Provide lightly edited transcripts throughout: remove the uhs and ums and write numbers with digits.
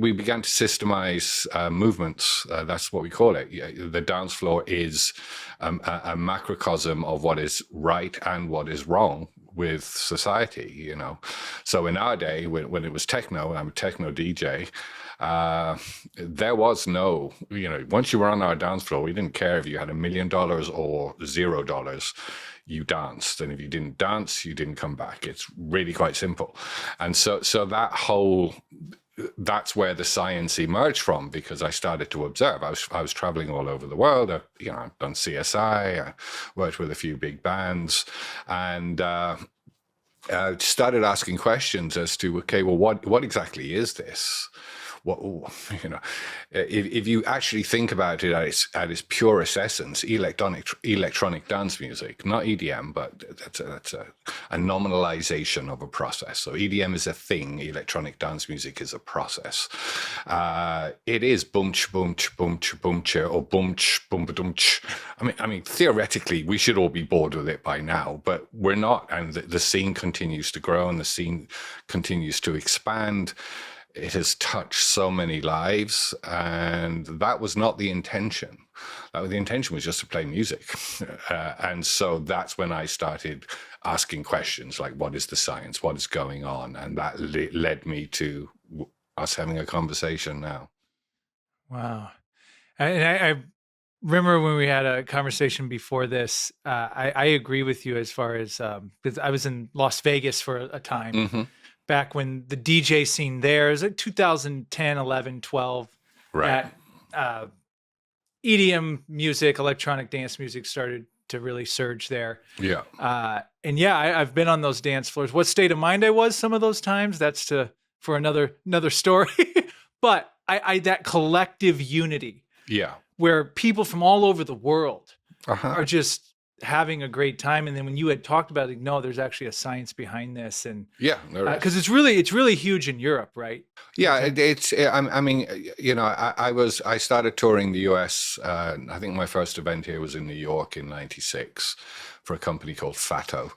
we began to systemize movements. That's what we call it. The dance floor is a macrocosm of what is right and what is wrong with society, you know. So in our day, when it was techno, I'm a techno DJ, there was no, you know, once you were on our dance floor, we didn't care if you had $1 million or $0. You danced, and if you didn't dance, you didn't come back. It's really quite simple. And so that whole, that's where the science emerged from, because I started to observe. I was traveling all over the world. I've done CSI, I worked with a few big bands, and started asking questions as to, okay, well, what exactly is this? What, you know, if you actually think about it at its purest essence, electronic dance music, not EDM, but that's a nominalization of a process. So EDM is a thing, electronic dance music is a process. It is boom-ch, boom-ch, boom-ch, boom-ch, or boom-ch, boom-ba-dum-ch. I mean, theoretically, we should all be bored with it by now, but we're not. And the scene continues to grow, and the scene continues to expand. It has touched so many lives, and that was not the intention. The intention was just to play music. And so that's when I started asking questions like, what is the science? What is going on? And that led me to us having a conversation now. Wow. And I remember when we had a conversation before this, I agree with you as far as, because I was in Las Vegas for a time. Mm-hmm. Back when the DJ scene there is like 2010, 11, 12, right. That EDM music, electronic dance music started to really surge there. Yeah. And yeah, I've been on those dance floors. What state of mind I was some of those times, that's for another story. But I that collective unity. Yeah. Where people from all over the world are just having a great time. And then when you had talked about it, no, there's actually a science behind this. And yeah, because it's really huge in Europe, right? Yeah, I mean, you know, I started touring the US. I think my first event here was in New York in '96 for a company called Fatto,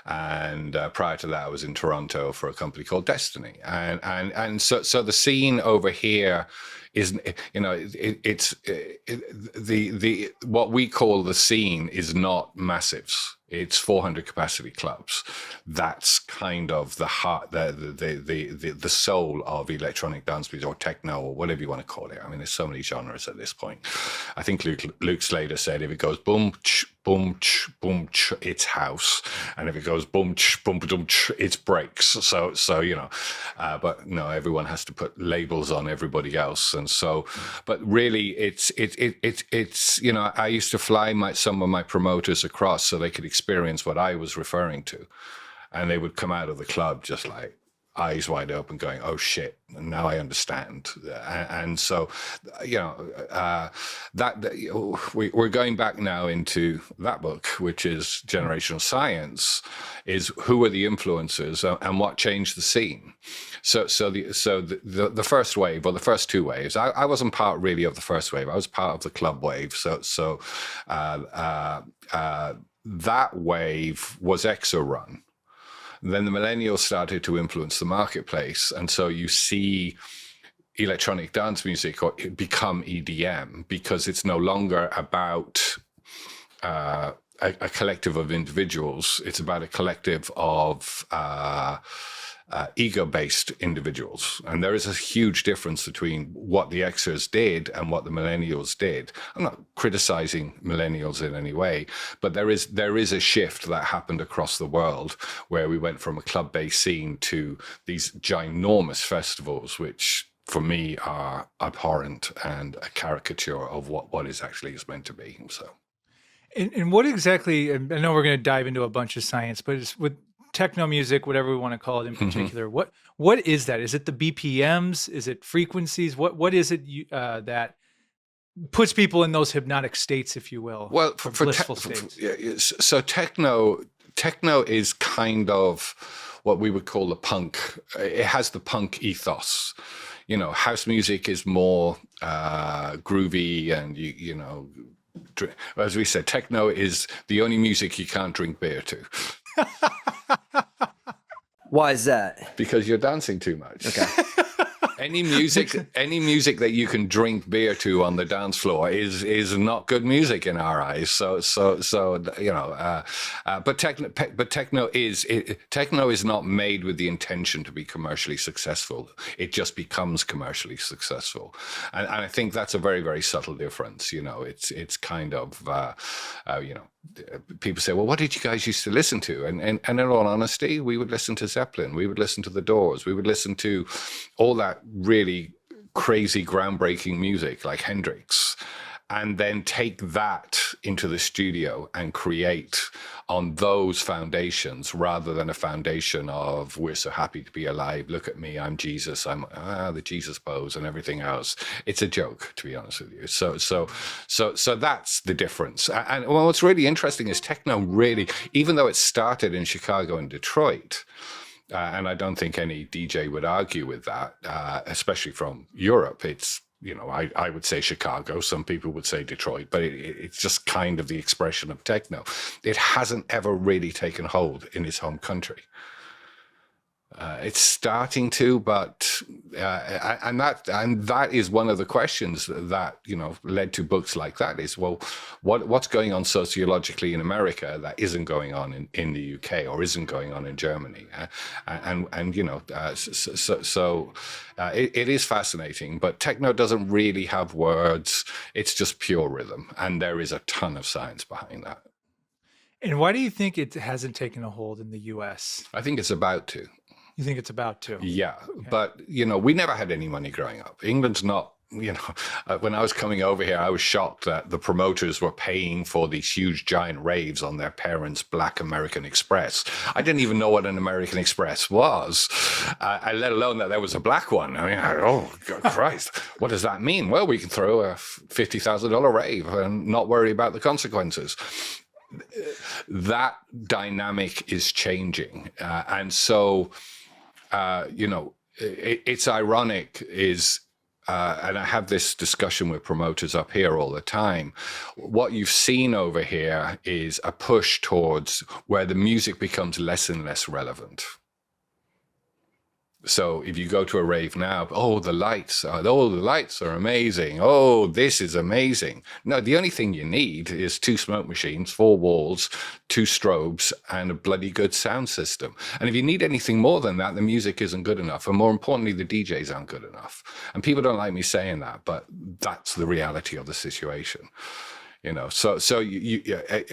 and prior to that, I was in Toronto for a company called Destiny, and so the scene over here is, you know, it's the what we call the scene is not massives. It's 400 capacity clubs. That's kind of the heart, the soul of electronic dance music, or techno, or whatever you want to call it. I mean, there's so many genres at this point. I think Luke Slater said, if it goes boom, boom, boom, it's house, and if it goes boom, boom, boom, it's breaks. So you know, but no, everyone has to put labels on everybody else, and so. But really, it's you know, I used to fly some of my promoters across so they could experience what I was referring to, and they would come out of the club just like eyes wide open going, oh shit, and now I understand. And so, you know, we're going back now into that book, which is Generational Science, is who are the influencers and what changed the scene. So the first wave, or the first two waves, I wasn't part really of the first wave. I was part of the club wave. So that wave was EXO run. Then the millennials started to influence the marketplace. And so you see electronic dance music become EDM, because it's no longer about a collective of individuals. It's about a collective of ego-based individuals. And there is a huge difference between what the Xers did and what the millennials did. I'm not criticizing millennials in any way, but there is a shift that happened across the world, where we went from a club-based scene to these ginormous festivals, which for me are abhorrent and a caricature of what is actually is meant to be. So. And what exactly, I know we're going to dive into a bunch of science, but it's with techno music, whatever we want to call it in particular, what is that? Is it the BPMs? Is it frequencies? What is it that puts people in those hypnotic states, if you will? Well, blissful states. So techno is kind of what we would call the punk. It has the punk ethos. You know, house music is more groovy, and you know, as we said, techno is the only music you can't drink beer to. Why is that? Because you're dancing too much. Okay. any music that you can drink beer to on the dance floor is not good music in our eyes. But techno is not made with the intention to be commercially successful. It just becomes commercially successful, and I think that's a very, very subtle difference. It's kind of people say, well, what did you guys used to listen to? And in all honesty, we would listen to Zeppelin, we would listen to The Doors, we would listen to all that really crazy, groundbreaking music like Hendrix, and then take that into the studio and create on those foundations rather than a foundation of we're so happy to be alive, look at me, I'm Jesus, I'm the Jesus pose and everything else. It's a joke, to be honest with you. So that's the difference. And what's really interesting is techno really, even though it started in Chicago and Detroit, and I don't think any DJ would argue with that, especially from Europe. It's, I would say Chicago. Some people would say Detroit, but it's just kind of the expression of techno. It hasn't ever really taken hold in its home country. It's starting to, but and that is one of the questions that led to books like that. Is, well, what's going on sociologically in America that isn't going on in the UK or isn't going on in Germany? It is fascinating, but techno doesn't really have words. It's just pure rhythm, and there is a ton of science behind that. And why do you think it hasn't taken a hold in the US? I think it's about to. You think it's about to? Yeah. Okay. But, we never had any money growing up. England's not, when I was coming over here, I was shocked that the promoters were paying for these huge giant raves on their parents' black American Express. I didn't even know what an American Express was, let alone that there was a black one. I mean, oh, God, Christ, what does that mean? Well, we can throw a $50,000 rave and not worry about the consequences. That dynamic is changing. And so, it's ironic and I have this discussion with promoters up here all the time. What you've seen over here is a push towards where the music becomes less and less relevant. So if you go to a rave now, the lights are amazing. Oh, this is amazing. No, the only thing you need is 2 smoke machines, 4 walls, 2 strobes, and a bloody good sound system. And if you need anything more than that, the music isn't good enough. And more importantly, the DJs aren't good enough. And people don't like me saying that, but that's the reality of the situation. So you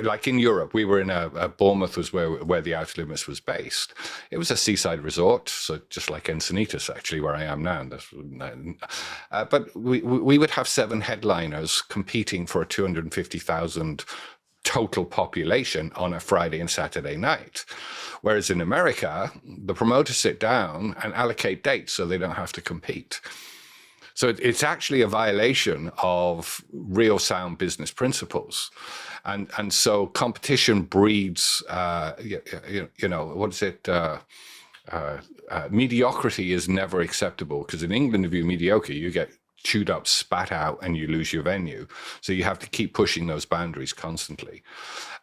like in Europe, we were in Bournemouth was where the Outer Limits was based. It was a seaside resort, so just like Encinitas, actually, where I am now. But we would have 7 headliners competing for a 250,000 total population on a Friday and Saturday night. Whereas in America, the promoters sit down and allocate dates so they don't have to compete. So it's actually a violation of real sound business principles. And so competition breeds, what is it? Mediocrity is never acceptable, because in England, if you're mediocre, you get chewed up, spat out, and you lose your venue. So you have to keep pushing those boundaries constantly.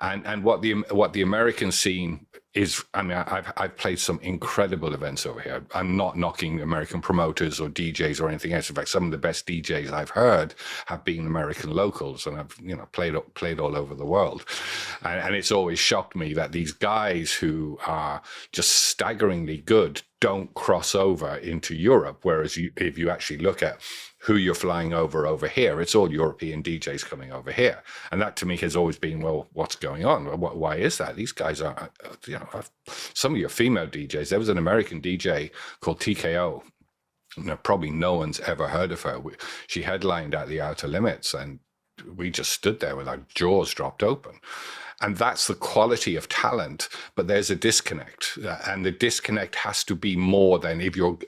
And what the American scene is, I mean, I've played some incredible events over here. I'm not knocking American promoters or DJs or anything else. In fact, some of the best DJs I've heard have been American locals, and I've played all over the world. And it's always shocked me that these guys who are just staggeringly good don't cross over into Europe. Whereas if you actually look at who you're flying over here, it's all European DJs coming over here. And that to me has always been, well, what's going on? Why is that? These guys are, some of your female DJs, there was an American DJ called TKO. Probably no one's ever heard of her. She headlined at the Outer Limits, and we just stood there with our jaws dropped open. And that's the quality of talent, but there's a disconnect, and the disconnect has to be more than if you're,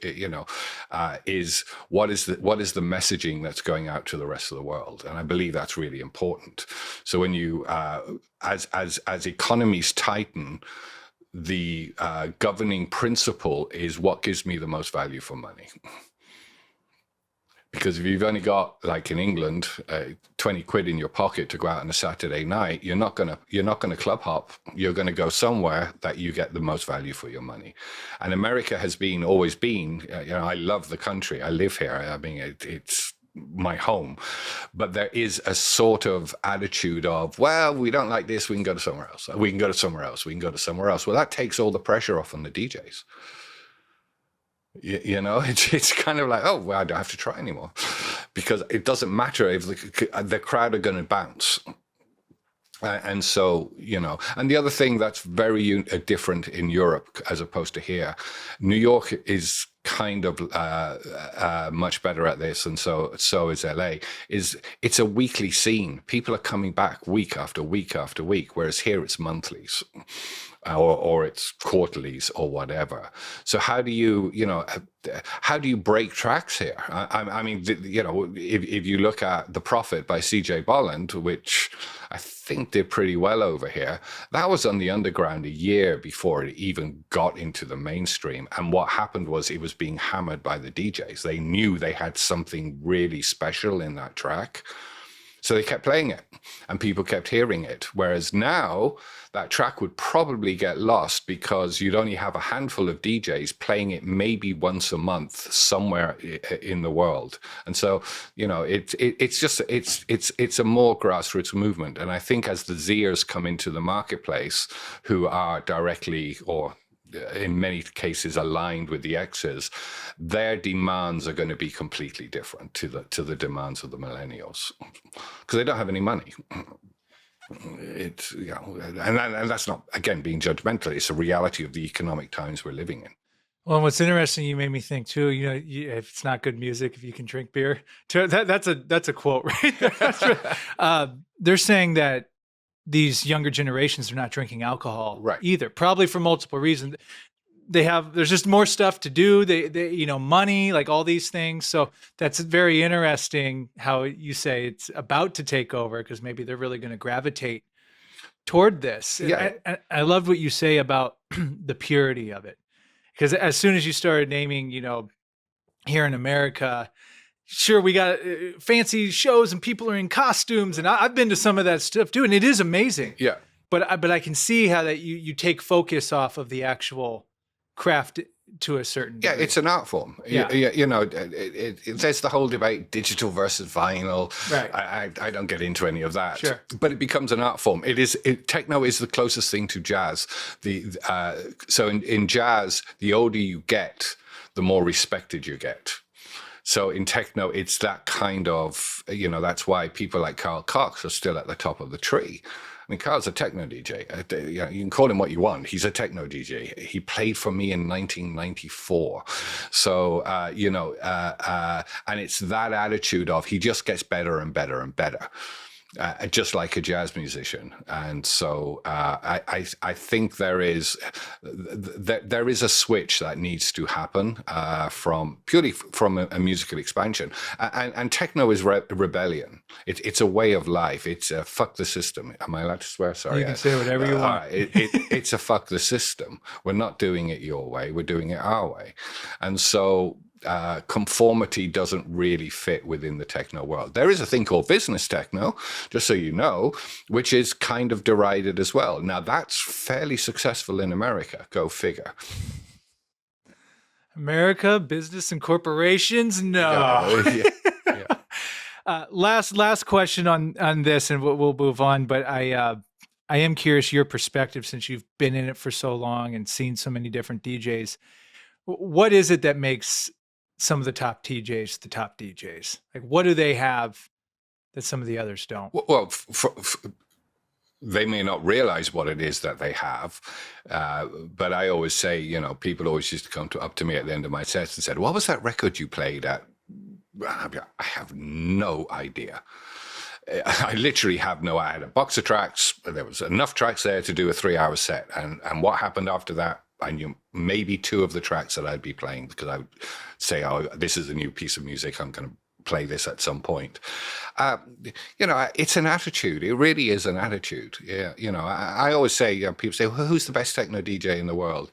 is what is the messaging that's going out to the rest of the world, and I believe that's really important. So when you, as economies tighten, the governing principle is what gives me the most value for money. Because if you've only got, like in England, 20 quid in your pocket to go out on a Saturday night, you're not gonna club hop. You're gonna go somewhere that you get the most value for your money. And America has always been. I love the country. I live here. I mean, it's my home, but there is a sort of attitude of, well, we don't like this, we can go to somewhere else. We can go to somewhere else. We can go to somewhere else. Well, that takes all the pressure off on the DJs. It's kind of like, oh, well, I don't have to try anymore, because it doesn't matter if the crowd are going to bounce. And so, and the other thing that's very different in Europe as opposed to here, New York is kind of much better at this, and so is LA. It's a weekly scene. People are coming back week after week after week, whereas here it's monthlies. Or it's quarterlies or whatever. So how do you break tracks here? I mean, if you look at The Prophet by C.J. Bolland, which I think did pretty well over here, that was on the underground a year before it even got into the mainstream. And what happened was it was being hammered by the DJs. They knew they had something really special in that track. So they kept playing it and people kept hearing it. Whereas now that track would probably get lost because you'd only have a handful of DJs playing it maybe once a month somewhere in the world. And so, it's a more grassroots movement. And I think as the Zers come into the marketplace, who are directly or in many cases aligned with the X's, their demands are going to be completely different to the demands of the millennials, because they don't have any money. It's and that's not, again, being judgmental. It's a reality of the economic times we're living in. Well, and what's interesting, you made me think too. If it's not good music, if you can drink beer, that's a quote, right? They're saying that these younger generations are not drinking alcohol either, probably for multiple reasons. There's just more stuff to do. They money, like all these things. So that's very interesting how you say it's about to take over, because maybe they're really going to gravitate toward this. Yeah. And I loved what you say about the purity of it, because as soon as you started naming, here in America, sure, we got fancy shows and people are in costumes, and I've been to some of that stuff too, and it is amazing. Yeah. But I can see how that you take focus off of the actual craft to a certain degree. It's an art form. Yeah. There's the whole debate, digital versus vinyl. Right. I don't get into any of that. Sure. But it becomes an art form. Techno is the closest thing to jazz. So in jazz, the older you get, the more respected you get. So in techno, it's that kind of, that's why people like Carl Cox are still at the top of the tree. I mean, Carl's a techno DJ. You can call him what you want. He's a techno DJ. He played for me in 1994. So, and it's that attitude of he just gets better and better and better. Just like a jazz musician. And so I think there is a switch that needs to happen purely from a musical expansion. And techno is rebellion. It's a way of life. It's a fuck the system. Am I allowed to swear? Sorry. You can say whatever you want. It's a fuck the system. We're not doing it your way. We're doing it our way. And so conformity doesn't really fit within the techno world. There is a thing called business techno, just so you know, which is kind of derided as well. Now, that's fairly successful in America. Go figure. America, business and corporations? No. Yeah. Last question on this, and we'll move on. But I am curious your perspective, since you've been in it for so long and seen so many different DJs. What is it that makes some of the top DJs the top DJs? Like, what do they have that some of the others don't? Well, they may not realize what it is that they have, but I always say, people always used to come up to me at the end of my sets and said, "What was that record you played at?" I have no idea. I literally I had a box of tracks. There was enough tracks there to do a 3-hour set. And what happened after that, I knew maybe 2 of the tracks that I'd be playing, because I would say, "Oh, this is a new piece of music. I'm going to play this at some point. It's an attitude. It really is an attitude. Yeah, I always say, people say, well, who's the best techno DJ in the world?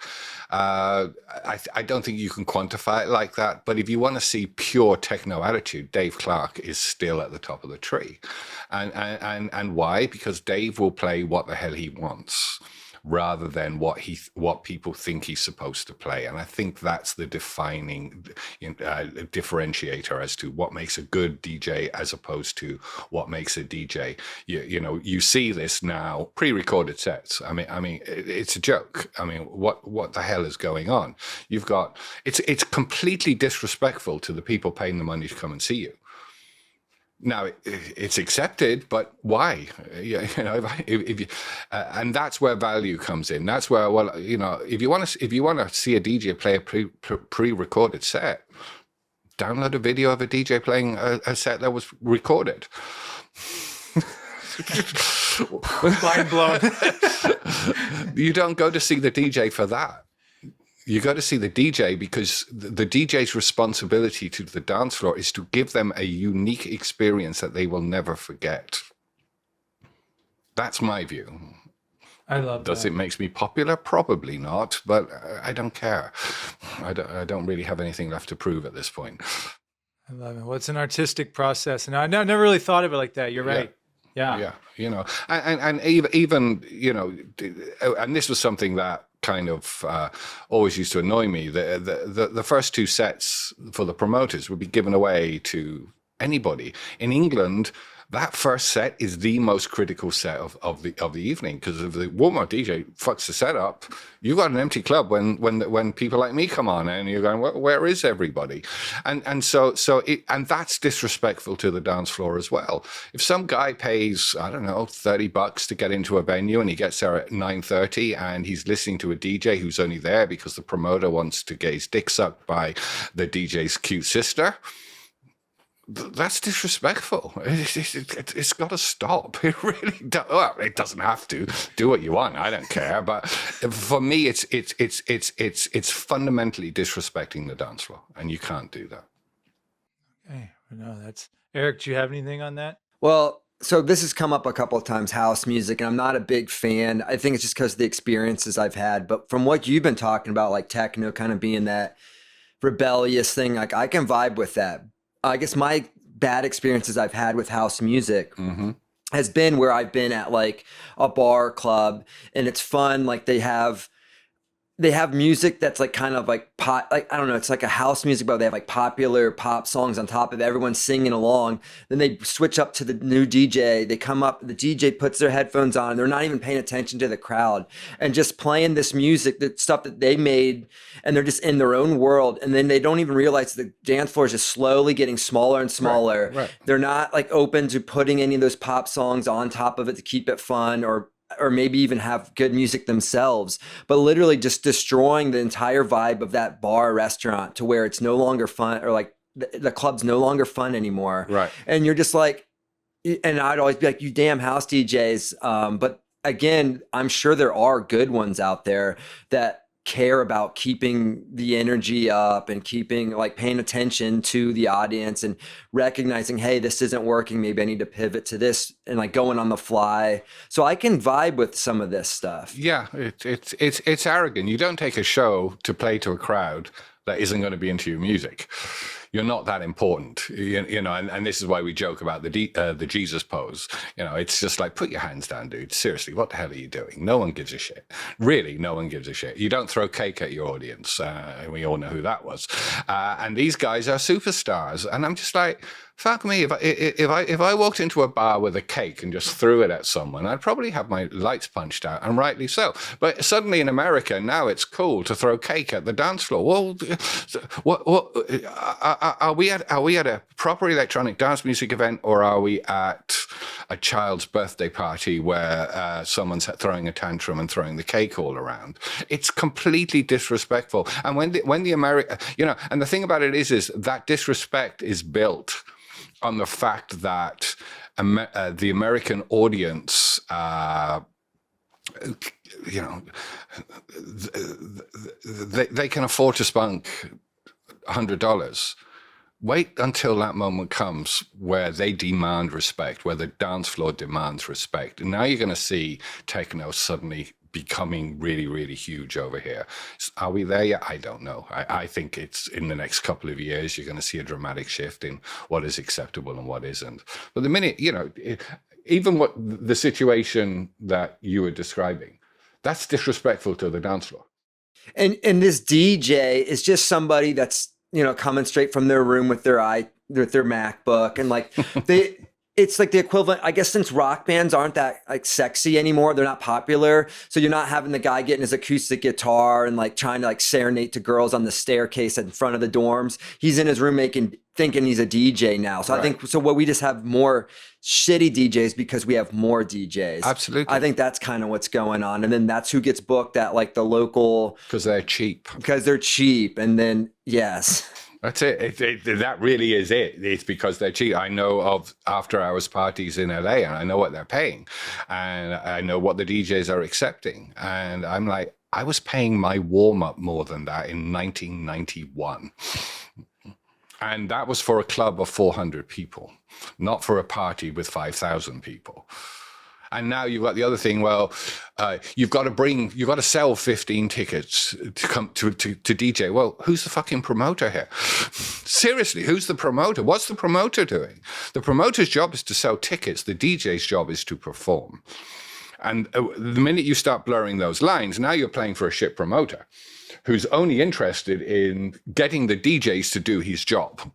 I don't think you can quantify it like that. But if you want to see pure techno attitude, Dave Clark is still at the top of the tree. And why? Because Dave will play what the hell he wants, rather than what people think he's supposed to play. And I think that's the defining differentiator as to what makes a good DJ as opposed to what makes a DJ. You see this now, pre-recorded sets. I mean, it's a joke. I mean, what the hell is going on? You've got, it's completely disrespectful to the people paying the money to come and see you. Now it's accepted, but why? If you, and that's where value comes in. That's where, if you want to see a DJ play a pre-recorded set, download a video of a DJ playing a set that was recorded. Mind blown. You don't go to see the DJ for that. You got to see the DJ because the DJ's responsibility to the dance floor is to give them a unique experience that they will never forget. That's my view. I love that. Does it make me popular? Probably not, but I don't care. I don't really have anything left to prove at this point. I love it. Well, it's an artistic process, and I never really thought of it like that. You're right. Yeah. And even and this was something that kind of always used to annoy me. The first two sets for the promoters would be given away to anybody. In England, that first set is the most critical set of the evening, because if the warm-up DJ fucks the set up, you've got an empty club when people like me come on, and you're going, where is everybody? And so that's disrespectful to the dance floor as well. If some guy pays, I don't know, $30 to get into a venue, and he gets there at 9:30, and he's listening to a DJ who's only there because the promoter wants to get his dick sucked by the DJ's cute sister, that's disrespectful. It's got to stop. It really does. Well, it doesn't have to. Do what you want. I don't care. But for me, it's fundamentally disrespecting the dance floor, and you can't do that. Okay, no, that's Eric. Do you have anything on that? Well, so this has come up a couple of times, house music, and I'm not a big fan. I think it's just because of the experiences I've had. But from what you've been talking about, like techno kind of being that rebellious thing, like I can vibe with that. I guess my bad experiences I've had with house music has been where I've been at like a bar club, and it's fun. Like they have music that's like kind of like pop, like I don't know, it's like a house music, but they have like popular pop songs on top of it. Everyone's singing along. Then they switch up to the new DJ. They come up, the DJ puts their headphones on. They're not even paying attention to the crowd and just playing this music, that stuff that they made, and they're just in their own world. And then they don't even realize the dance floor is just slowly getting smaller and smaller. Right. They're not like open to putting any of those pop songs on top of it to keep it fun, or maybe even have good music themselves, but literally just destroying the entire vibe of that bar or restaurant to where it's no longer fun, or like the club's no longer fun anymore. Right. And you're just like, and I'd always be like, you damn house DJs. But again, I'm sure there are good ones out there that care about keeping the energy up and keeping like paying attention to the audience and recognizing, hey, this isn't working, maybe I need to pivot to this, and like going on the fly. So I can vibe with some of this stuff. Yeah, it's arrogant. You don't take a show to play to a crowd that isn't going to be into your music. You're not that important, and this is why we joke about the Jesus pose. It's just like, put your hands down, dude. Seriously, what the hell are you doing? No one gives a shit. Really, no one gives a shit. You don't throw cake at your audience. We all know who that was. And these guys are superstars. And I'm just like, fuck me. If I walked into a bar with a cake and just threw it at someone, I'd probably have my lights punched out, and rightly so. But suddenly in America, now it's cool to throw cake at the dance floor. Well, are we at a proper electronic dance music event, or are we at a child's birthday party where someone's throwing a tantrum and throwing the cake all around? It's completely disrespectful. And when the America, and the thing about it is that disrespect is built on the fact that the American audience, they can afford to spunk $100. wait until that moment comes where they demand respect, where the dance floor demands respect. And now you're going to see techno suddenly becoming really, really huge over here. Are we there yet? I don't know. I think it's in the next couple of years, you're going to see a dramatic shift in what is acceptable and what isn't. But the minute, even what the situation that you were describing, that's disrespectful to the dance floor. And this DJ is just somebody that's, coming straight from their room with their MacBook, and like it's like the equivalent, I guess, since rock bands aren't that like sexy anymore, they're not popular. So you're not having the guy getting his acoustic guitar and like trying to like serenade to girls on the staircase in front of the dorms. He's in his room thinking he's a DJ now. So right. I think what we just have more shitty DJs because we have more DJs. Absolutely. I think that's kind of what's going on. And then that's who gets booked at like the local. Because they're cheap. And then, yes. That's it. That really is it. It's because they're cheap. I know of after-hours parties in LA, and I know what they're paying, and I know what the DJs are accepting. And I'm like, I was paying my warm-up more than that in 1991. And that was for a club of 400 people, not for a party with 5,000 people. And now you've got the other thing. Well, you've got to sell 15 tickets to come to DJ. Well, who's the fucking promoter here? Seriously, who's the promoter? What's the promoter doing? The promoter's job is to sell tickets. The DJ's job is to perform. And the minute you start blurring those lines, now you're playing for a shit promoter who's only interested in getting the DJs to do his job.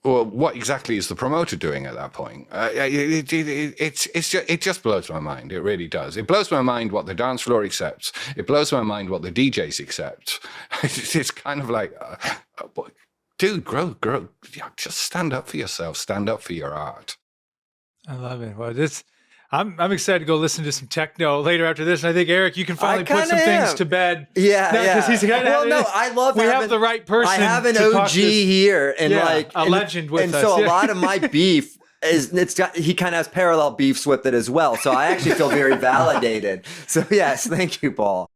Well, what exactly is the promoter doing at that point? It just blows my mind. It really does. It blows my mind what the dance floor accepts. It blows my mind what the DJs accept. It's kind of like, dude, grow. Just stand up for yourself. Stand up for your art. I love it. Well, I'm excited to go listen to some techno later after this. And I think, Eric, you can finally put some things to bed. Yeah. Because he's kind of. Well, no, I love. We have the right person. I have an OG here, and a legend with us. And so a lot of my beef he kind of has parallel beefs with it as well. So I actually feel very validated. So yes, thank you, Paul.